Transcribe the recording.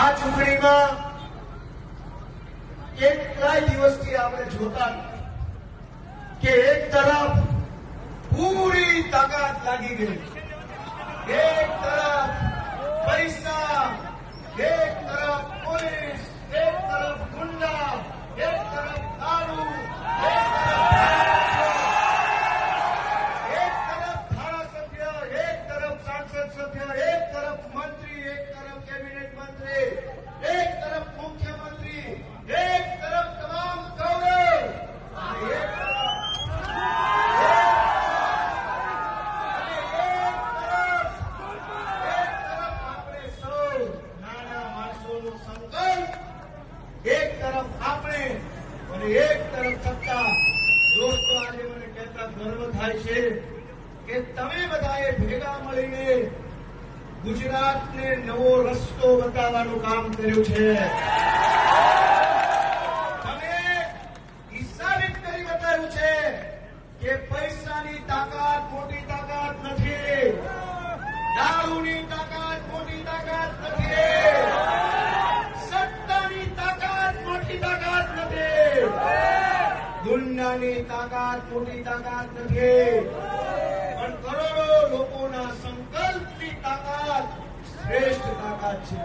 આ ચૂંટણીમાં કેટલાય દિવસથી આપણે જોતા કે એક તરફ પૂરી તાકાત લાગી ગઈ, એક તરફ પૈસા, એક તરફ પોલીસ, એક તરફ ગુંડા, એક તરફ દારૂ, એક તરફ ધારાસભ્ય, એક તરફ સાંસદ સભ્ય, એક તરફ મંત્રી, એક તરફ કેબિનેટ મંત્રી, એક તરફ મુખ્યમંત્રી, એક તરફ તમામ ગૌરવ, એક તરફ આપણે અને એક તરફ સત્તા. દોસ્તો, આજે મને કહેતા ગર્વ થાય છે કે તમે બધાએ ભેગા મળીને ગુજરાતને નવો રસ્તો બતાવવાનું કામ કર્યું છે. તમે સાબિત કરી બતાવ્યું છે કે પૈસાની તાકાત મોટી તાકાત નથી, દારૂની તાકાત મોટી તાકાત નથી, સત્તાની તાકાત મોટી તાકાત નથી, ગુંડાની તાકાત મોટી તાકાત નથી, પણ કરોડો લોકોના સંકલ્પની તાકાત શ્રેષ્ઠ તાકાત છે.